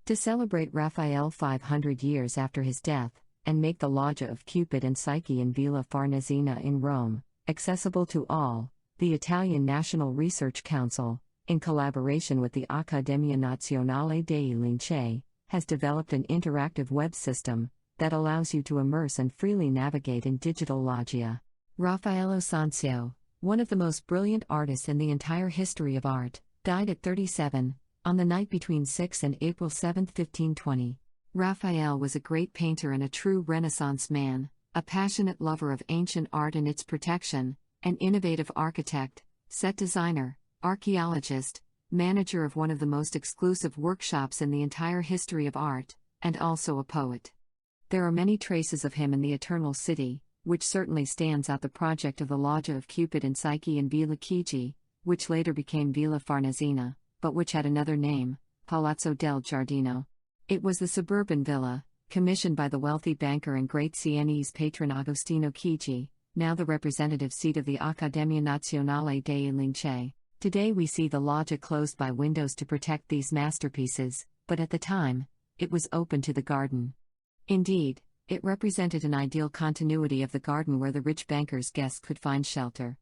To celebrate Raphael 500 years after his death, and make the Loggia of Cupid and Psyche in Villa Farnesina in Rome accessible to all, the Italian National Research Council, in collaboration with the Accademia Nazionale dei Lincei, has developed an interactive web system that allows you to immerse and freely navigate in digital Loggia. Raffaello Sanzio, one of the most brilliant artists in the entire history of art, died at 37, on the night between 6 and April 7, 1520. Raphael was a great painter and a true Renaissance man, a passionate lover of ancient art and its protection, an innovative architect, set designer, archaeologist, manager of one of the most exclusive workshops in the entire history of art, and also a poet. There are many traces of him in the Eternal City, which certainly stands out the project of the Loggia of Cupid and Psyche in Villa Chigi, which later became Villa Farnesina, but which had another name, Palazzo del Giardino. It was the suburban villa, commissioned by the wealthy banker and great Sienese patron Agostino Chigi, now the representative seat of the Accademia Nazionale dei Lincei. Today we see the loggia closed by windows to protect these masterpieces, but at the time, it was open to the garden. Indeed, it represented an ideal continuity of the garden where the rich banker's guests could find shelter.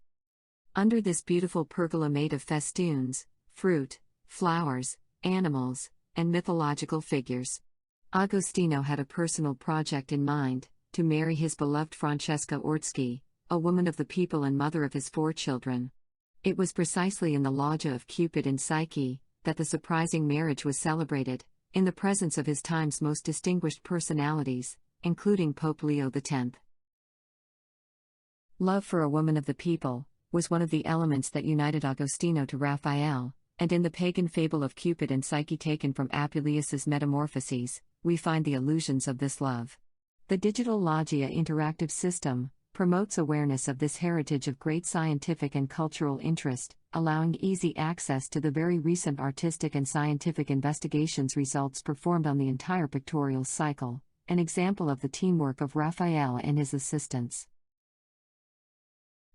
Under this beautiful pergola made of festoons, fruit, flowers, animals, and mythological figures, Agostino had a personal project in mind: to marry his beloved Francesca Ortschi, a woman of the people and mother of his 4 children. It was precisely in the Loggia of Cupid and Psyche that the surprising marriage was celebrated, in the presence of his time's most distinguished personalities, including Pope Leo X. Love for a woman of the people was one of the elements that united Agostino to Raphael, and in the pagan fable of Cupid and Psyche taken from Apuleius's Metamorphoses, we find the allusions of this love. The digital Loggia interactive system promotes awareness of this heritage of great scientific and cultural interest, allowing easy access to the very recent artistic and scientific investigations results performed on the entire pictorial cycle, an example of the teamwork of Raphael and his assistants.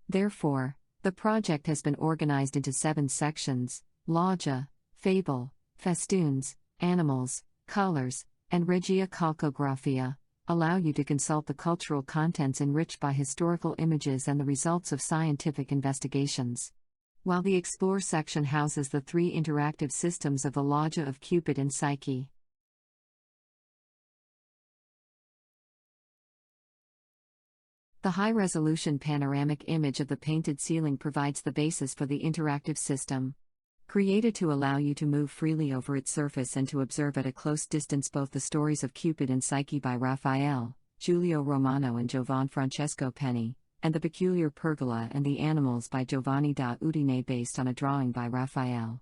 Therefore, the project has been organized into 7 sections: Loggia, Fable, Festoons, Animals, Colors, and Regia Calcographia, allow you to consult the cultural contents enriched by historical images and the results of scientific investigations. While the Explore section houses the 3 interactive systems of the Loggia of Cupid and Psyche. The high-resolution panoramic image of the painted ceiling provides the basis for the interactive system. Created to allow you to move freely over its surface and to observe at a close distance both the stories of Cupid and Psyche by Raphael, Giulio Romano and Giovan Francesco Penni, and the peculiar pergola and the animals by Giovanni da Udine based on a drawing by Raphael.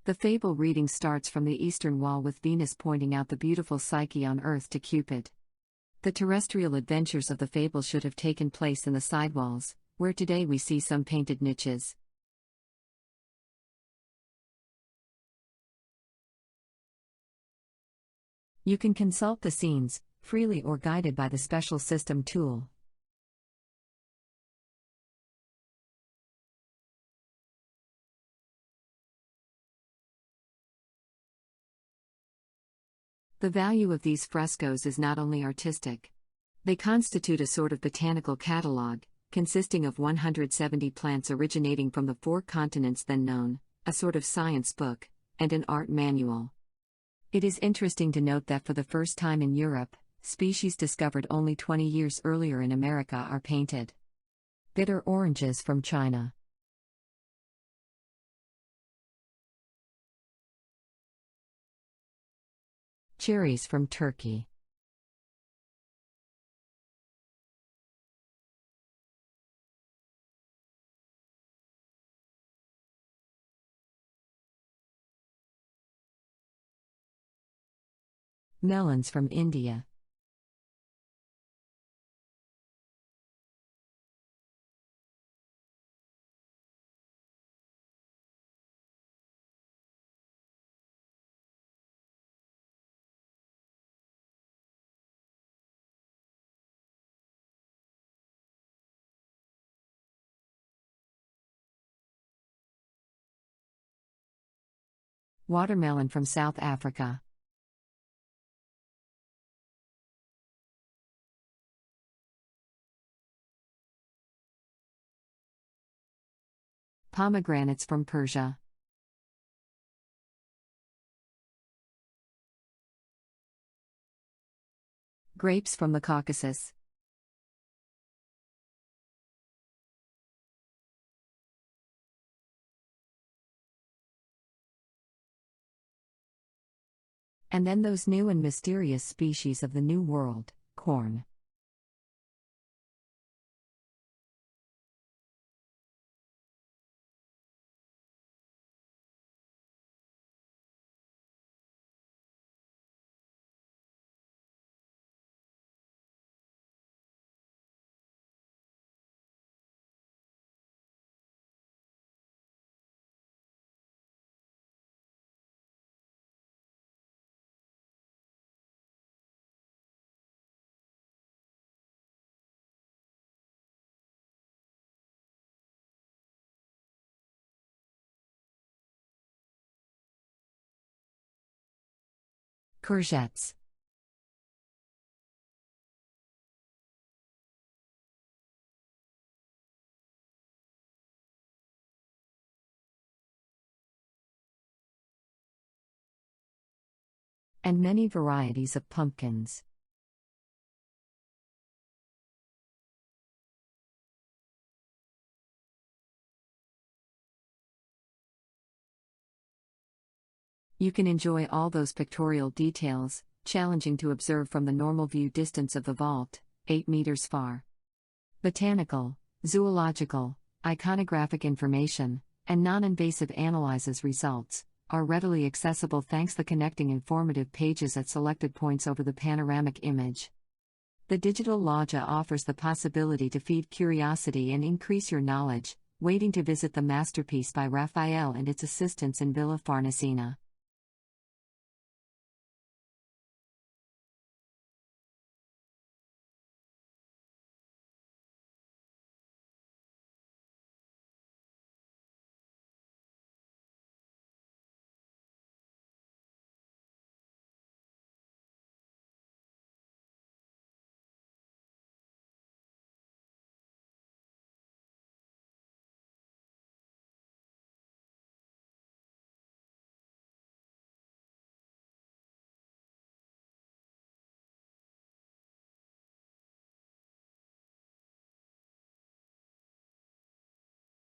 The fable reading starts from the eastern wall with Venus pointing out the beautiful Psyche on earth to Cupid. The terrestrial adventures of the fable should have taken place in the sidewalls, where today we see some painted niches. You can consult the scenes, freely or guided by the special system tool. The value of these frescoes is not only artistic. They constitute a sort of botanical catalogue, consisting of 170 plants originating from the 4 continents then known, a sort of science book, and an art manual. It is interesting to note that for the first time in Europe, species discovered only 20 years earlier in America are painted. Bitter oranges from China. Cherries from Turkey. Melons from India. Watermelon from South Africa. Pomegranates from Persia. Grapes from the Caucasus. And then those new and mysterious species of the New World, corn. Courgettes. And many varieties of pumpkins. You can enjoy all those pictorial details, challenging to observe from the normal view distance of the vault, 8 meters far. Botanical, zoological, iconographic information, and non-invasive analysis results are readily accessible thanks to the connecting informative pages at selected points over the panoramic image. The digital Loggia offers the possibility to feed curiosity and increase your knowledge, waiting to visit the masterpiece by Raphael and its assistants in Villa Farnesina.